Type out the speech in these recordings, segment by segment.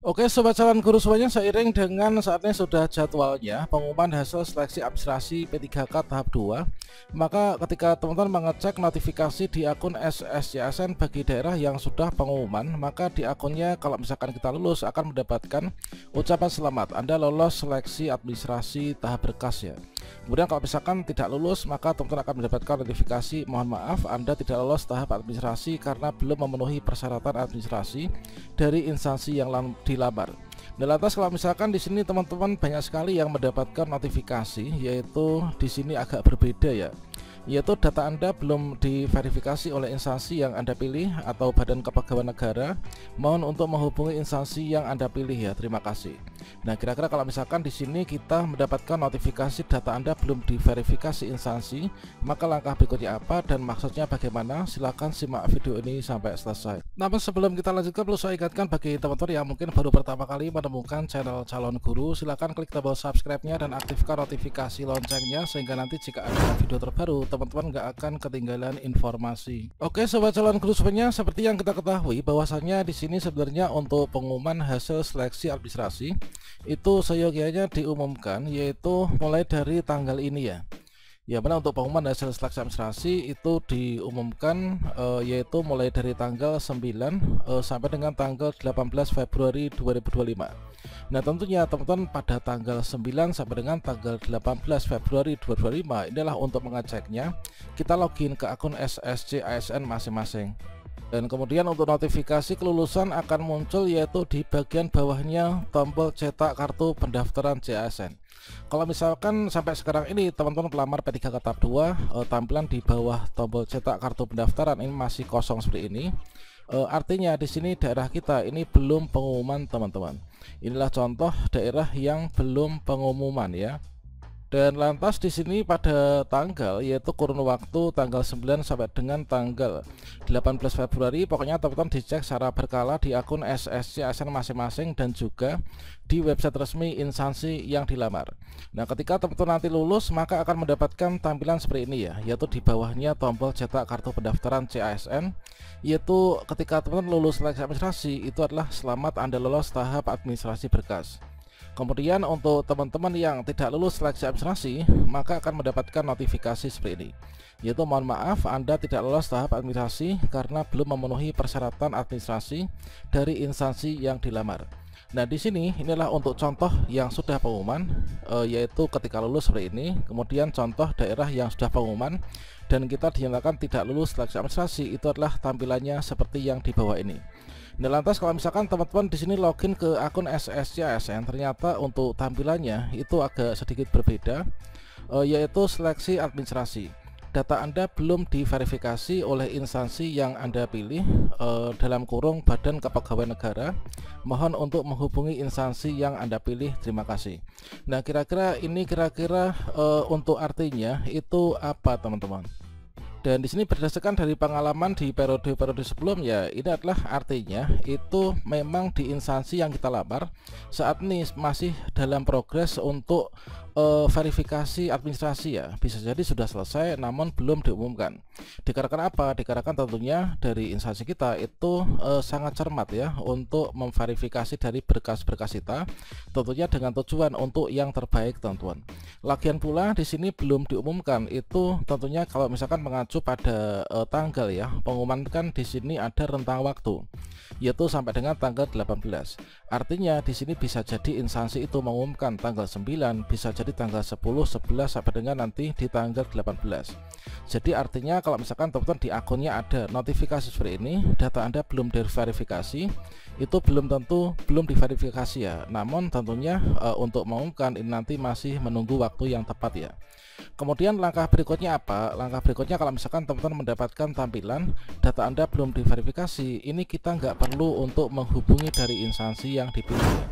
Oke, sobat calon guru semuanya, seiring dengan saatnya sudah jadwalnya pengumuman hasil seleksi administrasi P3K tahap 2, maka ketika teman-teman mengecek notifikasi di akun SSCSN bagi daerah yang sudah pengumuman, maka di akunnya kalau misalkan kita lulus akan mendapatkan ucapan selamat, Anda lolos seleksi administrasi tahap berkas ya. Kemudian kalau misalkan tidak lulus, maka teman-teman akan mendapatkan notifikasi, mohon maaf Anda tidak lolos tahap administrasi karena belum memenuhi persyaratan administrasi dari instansi yang dilamar. Nah, lantas kalau misalkan di sini teman-teman banyak sekali yang mendapatkan notifikasi, yaitu di sini agak berbeda ya. Yaitu data Anda belum diverifikasi oleh instansi yang Anda pilih atau Badan Kepegawaian Negara. Mohon untuk menghubungi instansi yang Anda pilih ya. Terima kasih. Nah, kira-kira kalau misalkan di sini kita mendapatkan notifikasi data Anda belum diverifikasi instansi, maka langkah berikutnya apa dan maksudnya bagaimana? Silahkan simak video ini sampai selesai. Namun sebelum kita lanjutkan, perlu saya ingatkan bagi teman-teman yang mungkin baru pertama kali menemukan channel Calon Guru, silahkan klik tombol subscribe-nya dan aktifkan notifikasi loncengnya sehingga nanti jika ada video terbaru teman-teman nggak akan ketinggalan informasi. Oke, sobat calon guru semuanya, seperti yang kita ketahui bahwasannya di sini sebenarnya untuk pengumuman hasil seleksi administrasi itu seyogianya diumumkan yaitu mulai dari tanggal ini ya. Ya, benar, untuk pengumuman hasil seleksi administrasi itu diumumkan yaitu mulai dari tanggal 9 sampai dengan tanggal 18 Februari 2025. Nah, tentunya teman-teman pada tanggal 9 sampai dengan tanggal 18 Februari 2025 inilah untuk mengeceknya. Kita login ke akun SSC ASN masing-masing. Dan kemudian untuk notifikasi kelulusan akan muncul yaitu di bagian bawahnya tombol cetak kartu pendaftaran CASN. Kalau misalkan sampai sekarang ini teman-teman pelamar P3K tahap 2 tampilan di bawah tombol cetak kartu pendaftaran ini masih kosong seperti ini. Artinya di sini daerah kita ini belum pengumuman teman-teman. Inilah contoh daerah yang belum pengumuman ya. Dan lantas di sini pada tanggal yaitu kurun waktu tanggal 9 sampai dengan tanggal 18 Februari, pokoknya teman-teman dicek secara berkala di akun SSC ASN masing-masing dan juga di website resmi instansi yang dilamar. Nah, ketika teman-teman nanti lulus maka akan mendapatkan tampilan seperti ini ya, yaitu di bawahnya tombol cetak kartu pendaftaran CASN, yaitu ketika teman-teman lulus seleksi administrasi itu adalah selamat Anda lolos tahap administrasi berkas. Kemudian untuk teman-teman yang tidak lulus seleksi administrasi maka akan mendapatkan notifikasi seperti ini, yaitu mohon maaf Anda tidak lolos tahap administrasi karena belum memenuhi persyaratan administrasi dari instansi yang dilamar. Nah, di sini inilah untuk contoh yang sudah pengumuman, yaitu ketika lulus seperti ini. Kemudian contoh daerah yang sudah pengumuman dan kita dinyatakan tidak lulus seleksi administrasi, itu adalah tampilannya seperti yang di bawah ini. Nah, lantas kalau misalkan teman-teman di sini login ke akun SSCSN, ternyata untuk tampilannya itu agak sedikit berbeda, yaitu seleksi administrasi. Data Anda belum diverifikasi oleh instansi yang Anda pilih, dalam kurung Badan Kepegawaian Negara. Mohon untuk menghubungi instansi yang Anda pilih. Terima kasih. Nah, kira-kira ini untuk artinya itu apa teman-teman? Dan di sini berdasarkan dari pengalaman di periode-periode sebelumnya, ini adalah artinya itu memang di instansi yang kita lamar saat ini masih dalam progres untuk verifikasi administrasi ya. Bisa jadi sudah selesai namun belum diumumkan. Dikarenakan apa? Dikarenakan tentunya dari instansi kita itu sangat cermat ya untuk memverifikasi dari berkas-berkas kita, tentunya dengan tujuan untuk yang terbaik teman-teman. Lagian pula di sini belum diumumkan itu tentunya kalau misalkan mengacu pada tanggal ya. Pengumuman kan di sini ada rentang waktu yaitu sampai dengan tanggal 18. Artinya di sini bisa jadi instansi itu mengumumkan tanggal 9, bisa jadi tanggal 10, 11 sampai dengan nanti di tanggal 18. Jadi artinya kalau misalkan teman-teman di akunnya ada notifikasi seperti ini, data Anda belum diverifikasi, itu belum tentu belum diverifikasi ya. Namun tentunya untuk mengumumkan ini nanti masih menunggu waktu yang tepat ya. Kemudian langkah berikutnya apa? Langkah berikutnya kalau misalkan teman-teman mendapatkan tampilan data Anda belum diverifikasi, ini kita nggak perlu untuk menghubungi dari instansi yang dipilih.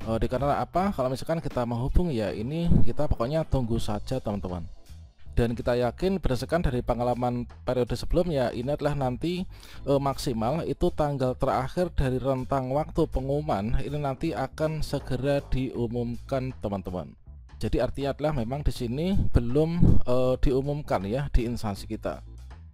Dikarenakan apa? Kalau misalkan kita menghubungi ya, ini kita pokoknya tunggu saja teman-teman. Dan kita yakin berdasarkan dari pengalaman periode sebelumnya, ini adalah nanti maksimal itu tanggal terakhir dari rentang waktu pengumuman ini nanti akan segera diumumkan teman-teman. Jadi artinya adalah memang di sini belum diumumkan ya di instansi kita.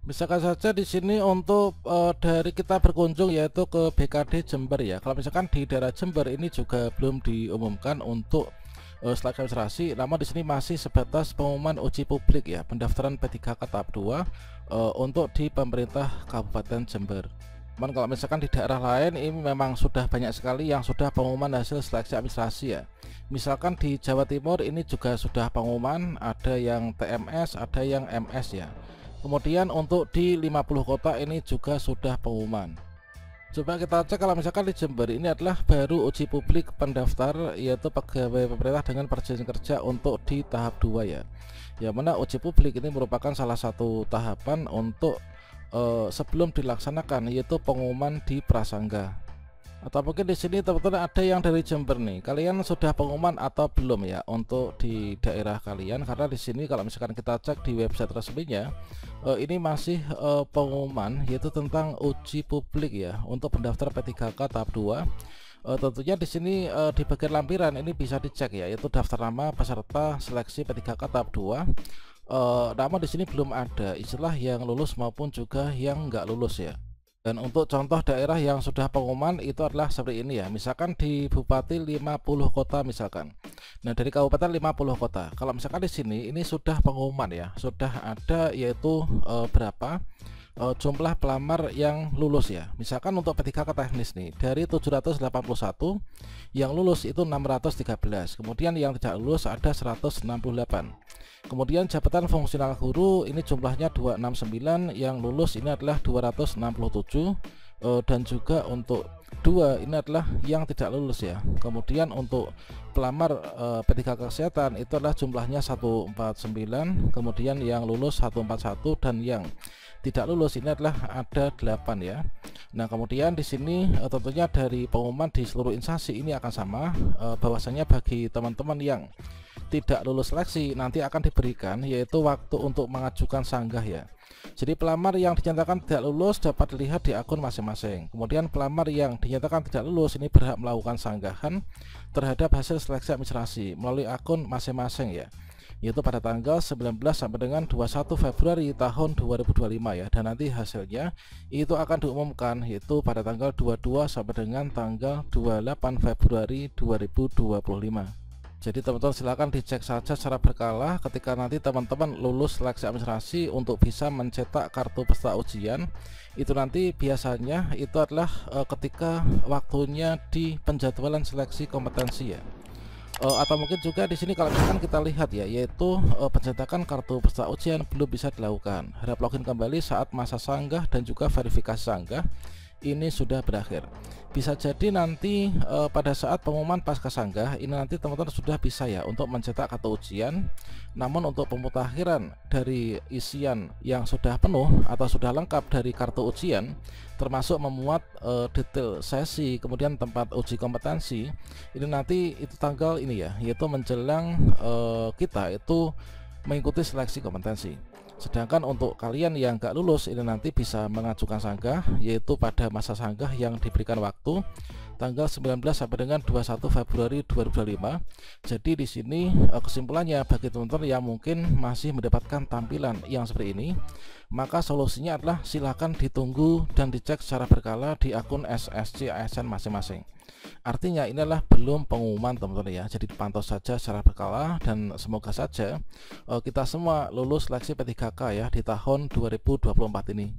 Misalkan saja di sini untuk dari kita berkunjung yaitu ke BKD Jember ya. Kalau misalkan di daerah Jember ini juga belum diumumkan untuk seleksi administrasi, namun di sini masih sebatas pengumuman uji publik ya, pendaftaran P3K tahap 2 untuk di pemerintah Kabupaten Jember. Cuman kalau misalkan di daerah lain ini memang sudah banyak sekali yang sudah pengumuman hasil seleksi administrasi ya. Misalkan di Jawa Timur ini juga sudah pengumuman, ada yang TMS, ada yang MS ya. Kemudian untuk di 50 kota ini juga sudah pengumuman. Coba kita cek kalau misalkan di Jember ini adalah baru uji publik pendaftar yaitu pegawai pemerintah dengan perjanjian kerja untuk di tahap 2 ya. Yang mana uji publik ini merupakan salah satu tahapan untuk sebelum dilaksanakan yaitu pengumuman di prasangga. Atau mungkin di sini teman-teman ada yang dari Jember nih. Kalian sudah pengumuman atau belum ya untuk di daerah kalian? Karena di sini kalau misalkan kita cek di website resminya, ini masih pengumuman yaitu tentang uji publik ya untuk pendaftar P3K tahap 2. Tentunya di sini di bagian lampiran ini bisa dicek ya, yaitu daftar nama peserta seleksi P3K tahap 2. Namun di sini belum ada istilah yang lulus maupun juga yang nggak lulus ya. Dan untuk contoh daerah yang sudah pengumuman itu adalah seperti ini ya. Misalkan di Bupati 50 kota misalkan. Nah, dari kabupaten 50 kota. Kalau misalkan di sini ini sudah pengumuman ya. Sudah ada yaitu berapa jumlah pelamar yang lulus ya. Misalkan untuk P3K teknis nih, dari 781 yang lulus itu 613. Kemudian yang tidak lulus ada 168. Kemudian jabatan fungsional guru ini jumlahnya 269, yang lulus ini adalah 267, dan juga untuk 2 ini adalah yang tidak lulus ya. Kemudian untuk pelamar P3K kesehatan itu adalah jumlahnya 149, kemudian yang lulus 141, dan yang tidak lulus ini adalah ada 8 ya. Nah, kemudian di sini tentunya dari pengumuman di seluruh instansi ini akan sama, bahwasanya bagi teman-teman yang tidak lulus seleksi nanti akan diberikan yaitu waktu untuk mengajukan sanggah ya. Jadi pelamar yang dinyatakan tidak lulus dapat dilihat di akun masing-masing. Kemudian pelamar yang dinyatakan tidak lulus ini berhak melakukan sanggahan terhadap hasil seleksi administrasi melalui akun masing-masing ya, yaitu pada tanggal 19 sampai dengan 21 Februari tahun 2025 ya. Dan nanti hasilnya itu akan diumumkan yaitu pada tanggal 22 sampai dengan tanggal 28 Februari 2025. Jadi teman-teman silahkan dicek saja secara berkala ketika nanti teman-teman lulus seleksi administrasi untuk bisa mencetak kartu peserta ujian. Itu nanti biasanya itu adalah ketika waktunya di penjadwalan seleksi kompetensi ya. Atau mungkin juga di sini kalau misalkan kita lihat ya, yaitu pencetakan kartu peserta ujian belum bisa dilakukan. Harap login kembali saat masa sanggah dan juga verifikasi sanggah ini sudah berakhir. Bisa jadi nanti pada saat pengumuman pasca sanggah ini nanti teman-teman sudah bisa ya untuk mencetak kartu ujian. Namun untuk pemutakhiran dari isian yang sudah penuh atau sudah lengkap dari kartu ujian, termasuk memuat detail sesi kemudian tempat uji kompetensi, ini nanti itu tanggal ini ya, yaitu menjelang kita itu mengikuti seleksi kompetensi. Sedangkan untuk kalian yang gak lulus ini nanti bisa mengajukan sanggah yaitu pada masa sanggah yang diberikan waktu tanggal 19 sampai dengan 21 Februari 2025. Jadi di sini kesimpulannya bagi teman-teman yang mungkin masih mendapatkan tampilan yang seperti ini, maka solusinya adalah silakan ditunggu dan dicek secara berkala di akun SSC ASN masing-masing. Artinya inilah belum pengumuman teman-teman ya. Jadi dipantau saja secara berkala dan semoga saja kita semua lulus seleksi P3K ya di tahun 2024 ini.